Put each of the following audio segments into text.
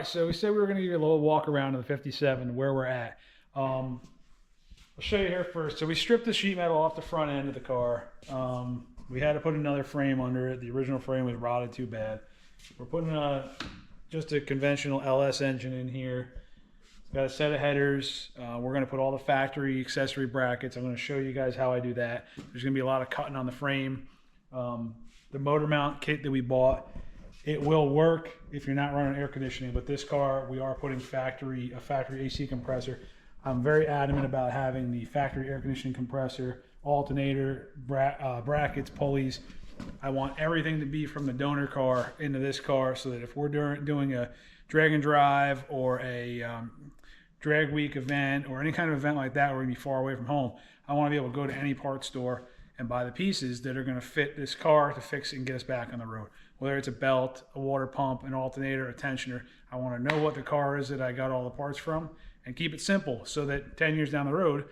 so we said we were going to give you a little walk around of the 57, where we're at. I'll show you here first. So we stripped the sheet metal off the front end of the car. We had to put another frame under it. The original frame was rotted too bad. We're putting just a conventional LS engine in here. It's got a set of headers. We're going to put all the factory accessory brackets. I'm going to show you guys how I do that. There's going to be a lot of cutting on the frame. The motor mount kit that we bought, it will work if you're not running air conditioning, but this car, we are putting a factory AC compressor. I'm very adamant about having the factory air conditioning compressor, alternator, brackets, pulleys. I want everything to be from the donor car into this car, so that if we're doing a drag and drive or a drag week event or any kind of event like that, we're gonna be far away from home, I want to be able to go to any parts store and buy the pieces that are going to fit this car to fix it and get us back on the road. Whether it's a belt, a water pump, an alternator, a tensioner, I want to know what the car is that I got all the parts from and keep it simple, so that 10 years down the road,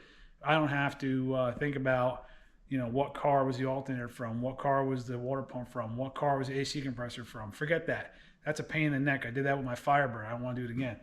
I don't have to think about, you know, what car was the alternator from, what car was the water pump from, what car was the AC compressor from. Forget that. That's a pain in the neck. I did that with my Firebird. I don't want to do it again.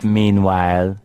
Meanwhile.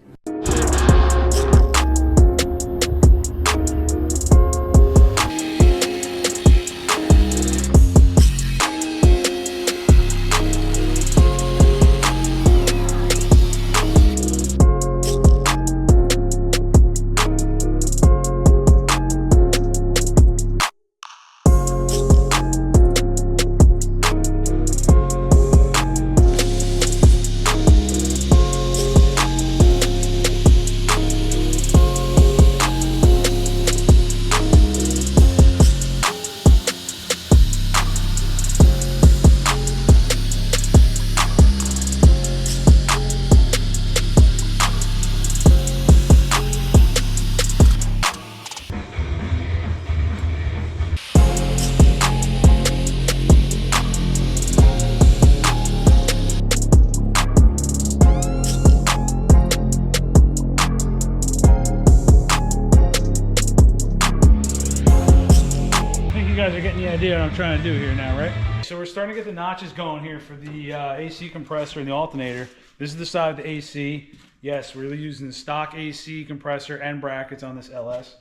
Guys are getting the idea what I'm trying to do here now, right? So we're starting to get the notches going here for the AC compressor and the alternator. This is the side of the AC. Yes, we're using the stock AC compressor and brackets on this LS.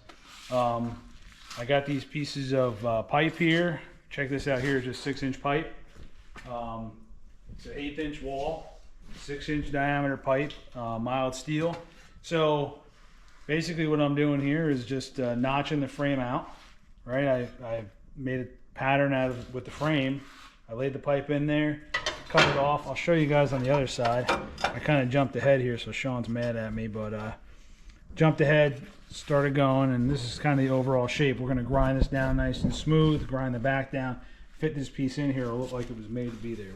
I got these pieces of pipe here. Check this out here, just 6-inch pipe. It's an 1/8-inch wall, 6-inch diameter pipe, mild steel. So basically what I'm doing here is just notching the frame out, right? I made a pattern out of with the frame. I laid the pipe in there, cut it off. I'll show you guys on the other side. I kind of jumped ahead here, so Sean's mad at me, but jumped ahead, started going, and this is kind of the overall shape. We're going to grind this down nice and smooth, grind the back down, fit this piece in here. It'll look like it was made to be there.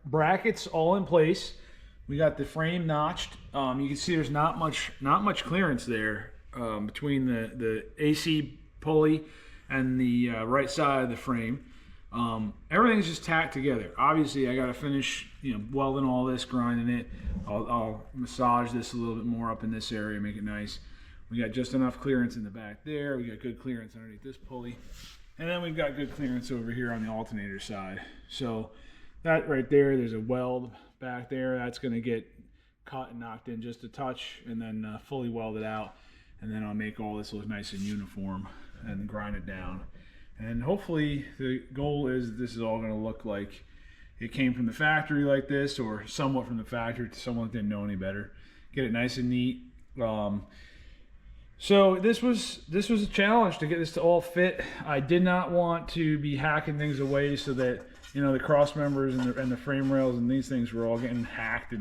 Brackets all in place. We got the frame notched. You can see there's not much clearance there between the AC pulley and the right side of the frame. Everything's just tacked together. Obviously, I got to finish, welding all this, grinding it. I'll massage this a little bit more up in this area, make it nice. We got just enough clearance in the back there. We got good clearance underneath this pulley, and then we've got good clearance over here on the alternator side. So that right there, there's a weld back there. That's going to get cut and knocked in just a touch, and then fully welded out. And then I'll make all this look nice and uniform and grind it down. And hopefully the goal is this is all going to look like it came from the factory like this, or somewhat from the factory to someone that didn't know any better. Get it nice and neat. So this was a challenge to get this to all fit. I did not want to be hacking things away so that the cross members and the frame rails and these things were all getting hacked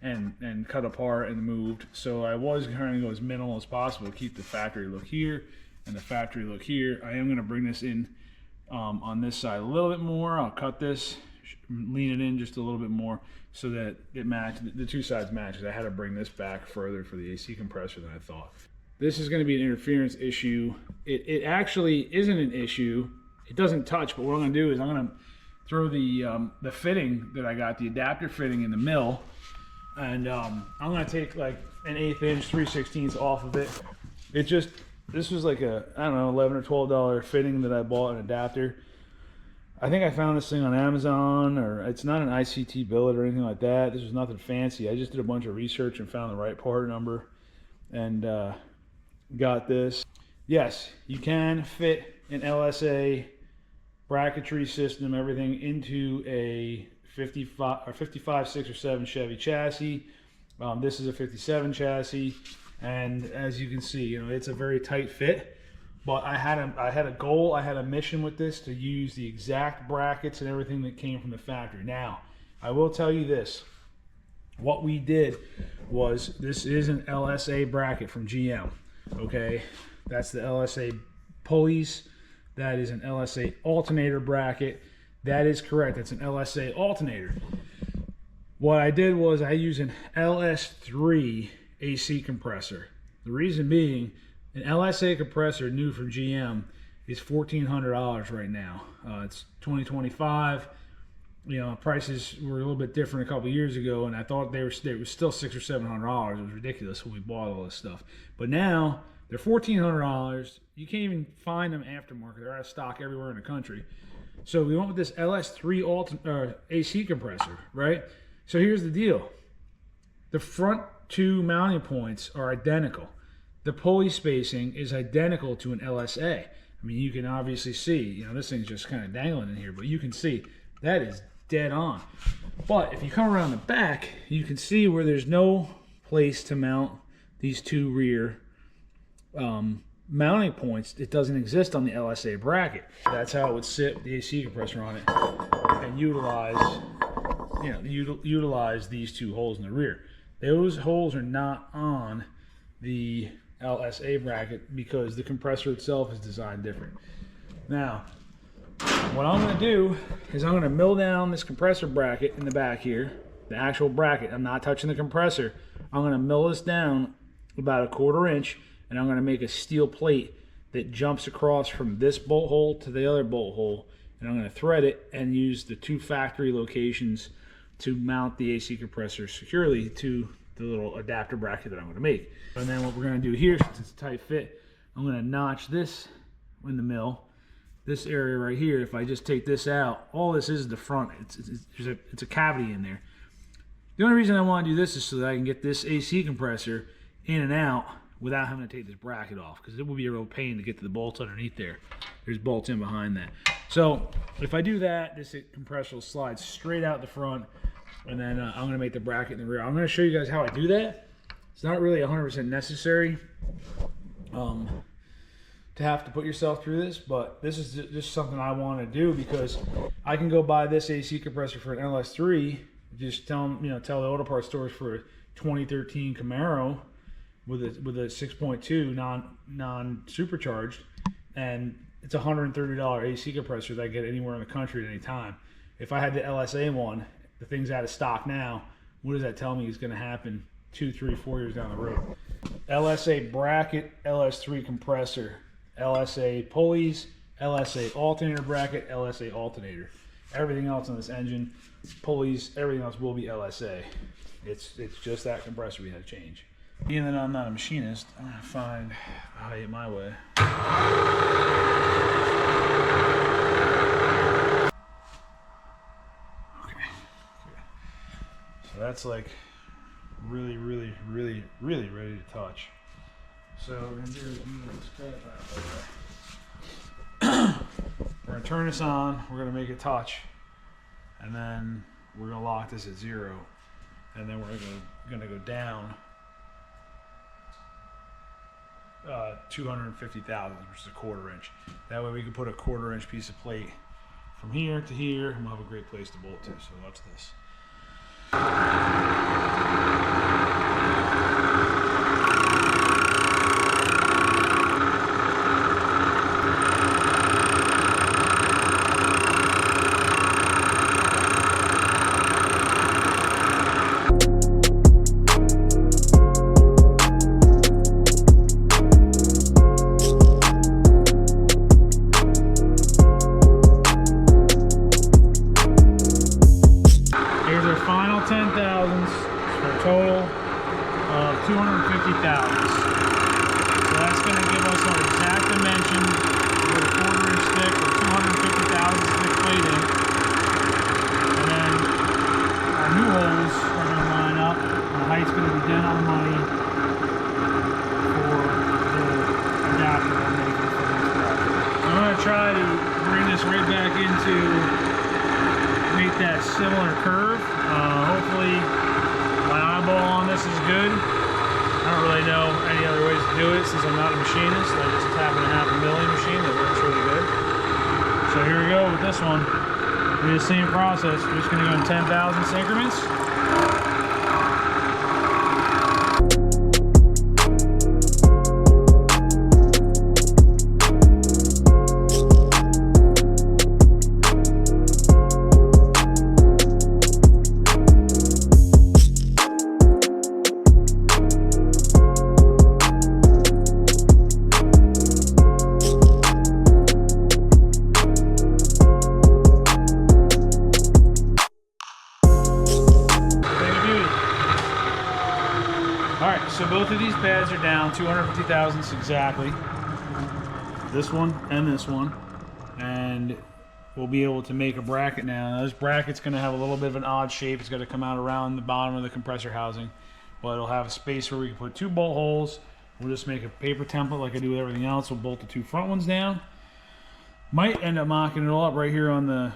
and cut apart and moved. So I was trying to go as minimal as possible to keep the factory look here and the factory look here. I am going to bring this in on this side a little bit more. I'll cut this, lean it in just a little bit more so that it matches, the two sides match. I had to bring this back further for the AC compressor than I thought. This is going to be an interference issue. It actually isn't an issue. It doesn't touch, but what I'm going to do is I'm going to throw the fitting that I got, the adapter fitting, in the mill, and I'm going to take like an 1/8 inch 3/16 off of it. This was like a, I don't know, $11 or $12 fitting that I bought, an adapter. I think I found this thing on Amazon, or it's not an ICT billet or anything like that. This was nothing fancy. I just did a bunch of research and found the right part number and got this. Yes, you can fit an LSA bracketry system, everything, into a 55, 6, or 7 Chevy chassis. This is a 57 chassis, and as you can see, it's a very tight fit. But I had a goal, I had a mission with this, to use the exact brackets and everything that came from the factory. Now, I will tell you this. What we did was, this is an LSA bracket from GM, okay? That's the LSA pulleys. That is an LSA alternator bracket. That is correct, it's an LSA alternator. What I did was I used an LS3 AC compressor. The reason being, an LSA compressor new from GM is $1,400 right now. It's 2025. Prices were a little bit different a couple years ago, and I thought they were still $600 or $700. It was ridiculous when we bought all this stuff. But now they're $1,400. You can't even find them aftermarket. They're out of stock everywhere in the country. So we went with this LS3 AC compressor, right? So here's the deal. The front two mounting points are identical. The pulley spacing is identical to an LSA. I mean, you can obviously see, this thing's just kind of dangling in here, but you can see that is dead on. But if you come around the back, you can see where there's no place to mount these two rear mounting points. It doesn't exist on the LSA bracket. That's how it would sit with the AC compressor on it and utilize, utilize these two holes in the rear. Those holes are not on the LSA bracket because the compressor itself is designed different. Now, what I'm going to do is I'm going to mill down this compressor bracket in the back here, the actual bracket. I'm not touching the compressor. I'm going to mill this down about 1/4 inch, and I'm going to make a steel plate that jumps across from this bolt hole to the other bolt hole, and I'm going to thread it and use the 2 factory locations to mount the AC compressor securely to the little adapter bracket that I'm going to make. And then what we're going to do here, since it's a tight fit, I'm going to notch this in the mill. This area right here, if I just take this out, all this is the front. It's a cavity in there. The only reason I want to do this is so that I can get this AC compressor in and out without having to take this bracket off, because it will be a real pain to get to the bolts underneath there. There's bolts in behind that. So if I do that, this compressor will slide straight out the front, and then I'm going to make the bracket in the rear. I'm going to show you guys how I do that. It's not really 100% necessary to have to put yourself through this, but this is just something I want to do because I can go buy this AC compressor for an LS3. Just tell them, tell the auto parts stores for a 2013 Camaro with a 6.2 non supercharged, and it's a $130 AC compressor that I get anywhere in the country at any time. If I had the LSA one, the thing's out of stock now. What does that tell me is going to happen 2, 3, 4 years down the road? LSA bracket, LS3 compressor, LSA pulleys, LSA alternator bracket, LSA alternator. Everything else on this engine, pulleys, everything else will be LSA. It's just that compressor we had to change. Being that I'm not a machinist, I'm gonna find how to get my way. Okay. So that's like really ready to touch. So what we're gonna do is move this crap out of the way. We're gonna turn this on, we're gonna make it touch, and then we're gonna lock this at 0, and then we're gonna go down 250 thousandths, which is a 1/4 inch. That way we can put a 1/4 inch piece of plate from here to here, and we'll have a great place to bolt to. So watch this. Try to bring this right back into make that similar curve. Hopefully my eyeball on this is good. I don't really know any other ways to do it since I'm not a machinist. I just happen to have a milling machine that works really good. So here we go with this one. We do the same process. We're just going to go in 10 thousandths increments. So both of these pads are down 250 thousandths exactly. This one and this one. And we'll be able to make a bracket now. Now this bracket's going to have a little bit of an odd shape. It's going to come out around the bottom of the compressor housing. But it'll have a space where we can put 2 bolt holes. We'll just make a paper template like I do with everything else. We'll bolt the 2 front ones down. Might end up mocking it all up right here on the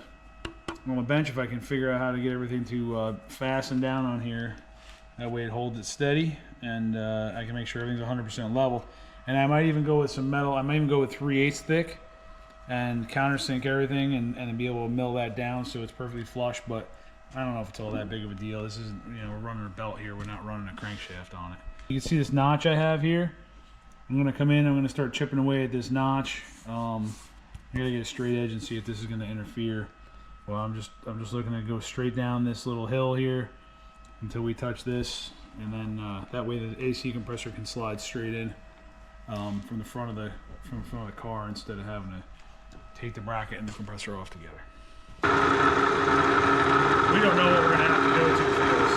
bench if I can figure out how to get everything to fasten down on here. That way it holds it steady, and I can make sure everything's 100% level. And I might even go with some metal. I might even go with 3/8 thick and countersink everything and be able to mill that down so it's perfectly flush. But I don't know if it's all that big of a deal. This isn't, we're running a belt here. We're not running a crankshaft on it. You can see this notch I have here. I'm gonna come in, I'm gonna start chipping away at this notch. I gotta get a straight edge and see if this is gonna interfere. Well, I'm just looking to go straight down this little hill here until we touch this, and then that way the AC compressor can slide straight in from the front of the car instead of having to take the bracket and the compressor off together. We don't know what we're gonna have to go to for this.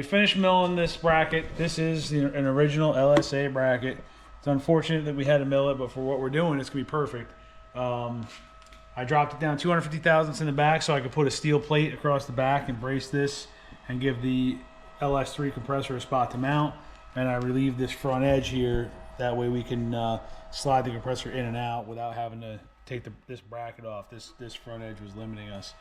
Finished milling this bracket. This is an original LSA bracket. It's unfortunate that we had to mill it, but for what we're doing, it's gonna be perfect. I dropped it down 250 thousandths in the back so I could put a steel plate across the back and brace this and give the LS3 compressor a spot to mount. And I relieved this front edge here. That way we can slide the compressor in and out without having to take this bracket off. This front edge was limiting us.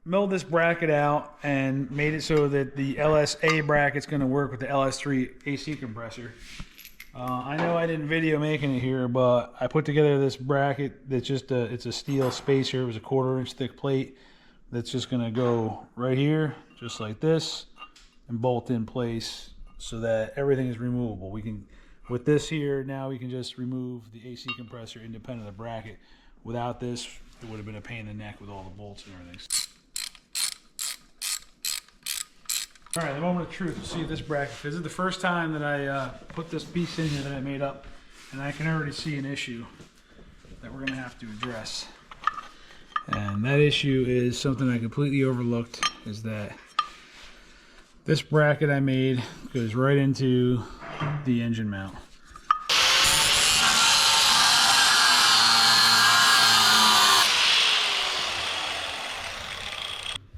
Milled this bracket out and made it so that the LSA bracket's going to work with the LS3 AC compressor. I know I didn't video making it here, but I put together this bracket that's just it's a steel spacer. It was a 1/4 inch thick plate that's just going to go right here, just like this, and bolt in place so that everything is removable. We can, with this here, now we can just remove the AC compressor independent of the bracket. Without this, it would have been a pain in the neck with all the bolts and everything. All right, the moment of truth. We'll see if this bracket. This is the first time that I put this piece in here that I made up, and I can already see an issue that we're gonna have to address. And that issue is something I completely overlooked, is that this bracket I made goes right into the engine mount.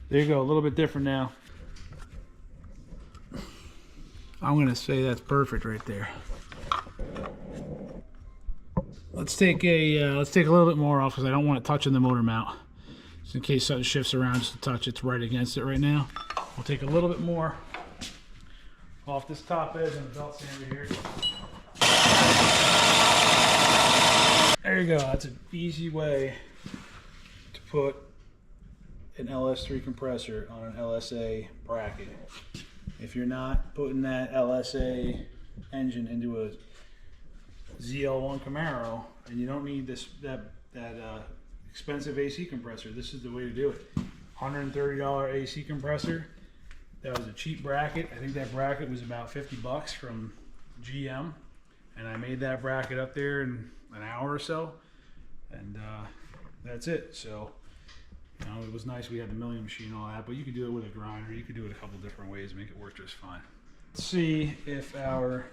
There you go, a little bit different now. I'm going to say that's perfect right there. Let's take a little bit more off because I don't want it touching the motor mount. Just in case something shifts around just a touch, it's right against it right now. We'll take a little bit more off this top edge on the belt sander here. There you go. That's an easy way to put an LS3 compressor on an LSA bracket. If you're not putting that LSA engine into a ZL1 Camaro and you don't need that expensive AC compressor, this is the way to do it. $130 AC compressor. That was a cheap bracket. I think that bracket was about 50 bucks from GM, and I made that bracket up there in an hour or so, and that's it. So, you know, it was nice we had the milling machine and all that, but you could do it with a grinder. You could do it a couple different ways, make it work just fine. Let's see if our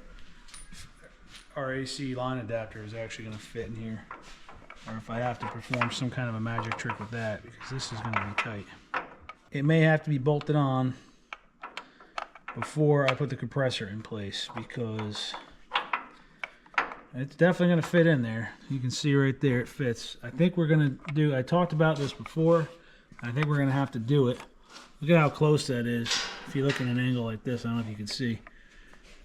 AC line adapter is actually going to fit in here, or if I have to perform some kind of a magic trick with that, because this is going to be tight. It may have to be bolted on before I put the compressor in place, because it's definitely going to fit in there. You can see right there it fits. I think we're going to do, I talked about this before, I think we're going to have to do it. Look at how close that is. If you look at an angle like this, I don't know if you can see.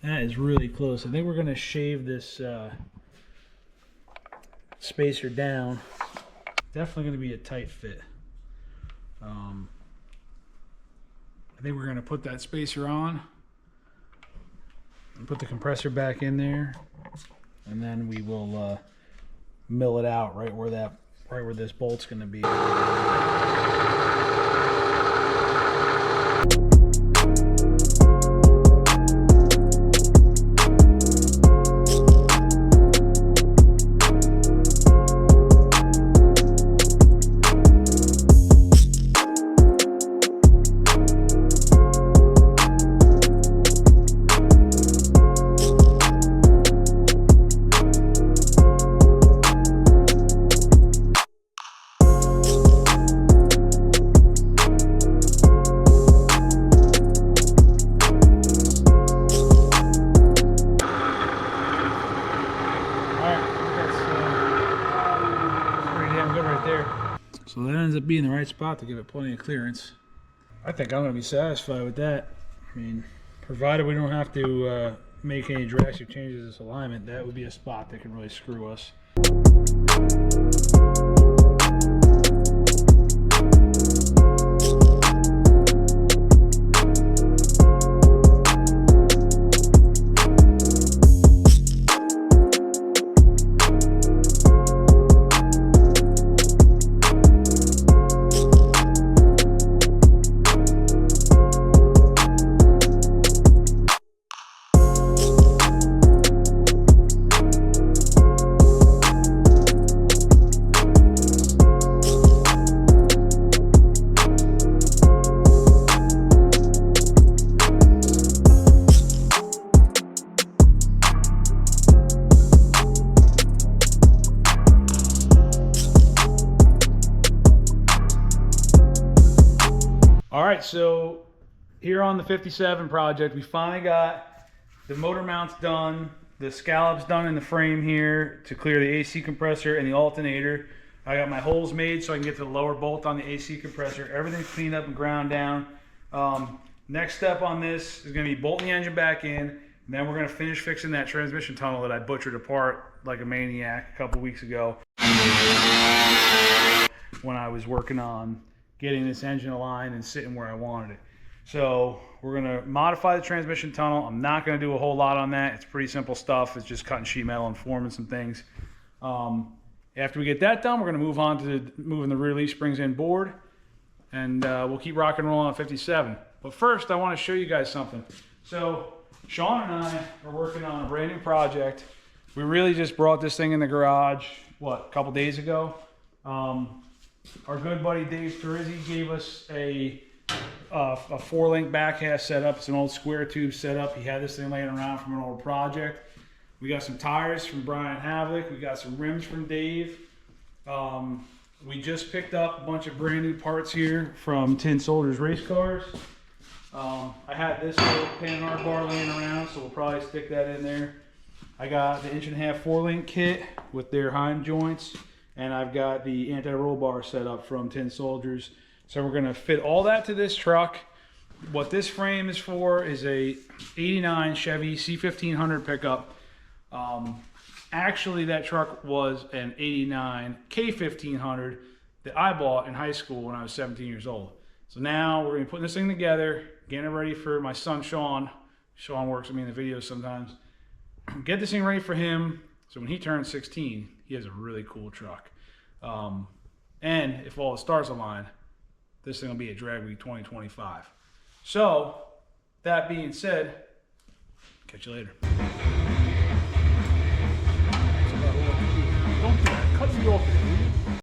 That is really close. I think we're going to shave this spacer down. Definitely going to be a tight fit. I think we're going to put that spacer on and put the compressor back in there, and then we will mill it out right where this bolt's going to be. be in the right spot to give it plenty of clearance. I think I'm going to be satisfied with that. I mean, provided we don't have to make any drastic changes to this alignment, that would be a spot that can really screw us. All right, so here on the 57 project, we finally got the motor mounts done, the scallops done in the frame here to clear the AC compressor and the alternator. I got my holes made so I can get to the lower bolt on the AC compressor. Everything's cleaned up and ground down. Next step on this is going to be bolting the engine back in, and then we're going to finish fixing that transmission tunnel that I butchered apart like a maniac a couple weeks ago when I was working on getting this engine aligned and sitting where I wanted it. So we're gonna modify the transmission tunnel. I'm not gonna do a whole lot on that. It's pretty simple stuff. It's just cutting sheet metal and forming some things. After we get that done, we're gonna move on to moving the rear leaf springs in board, and we'll keep rock and rolling on 57. But first, I wanna show you guys something. So Sean and I are working on a brand new project. We really just brought this thing in the garage, what, a couple days ago? Our good buddy Dave Terizzi gave us a 4-link back half setup. It's an old square tube setup. He had this thing laying around from an old project. We got some tires from Brian Havlick. We got some rims from Dave. We just picked up a bunch of brand new parts here from Tin Soldiers Race Cars. I had this little Panhard bar laying around, so we'll probably stick that in there. I got the 1.5 4-link kit with their hind joints. And I've got the anti-roll bar set up from Tin Soldiers. So we're gonna fit all that to this truck. What this frame is for is a 89 Chevy C1500 pickup. Actually, that truck was an 89 K1500 that I bought in high school when I was 17 years old. So now we're gonna be putting this thing together, getting it ready for my son, Sean. Sean works with me in the videos sometimes. Get this thing ready for him, so when he turns 16, he has a really cool truck. And if all the stars align, this thing will be a drag week 2025. So, that being said, catch you later. Don't do that. Cut me off.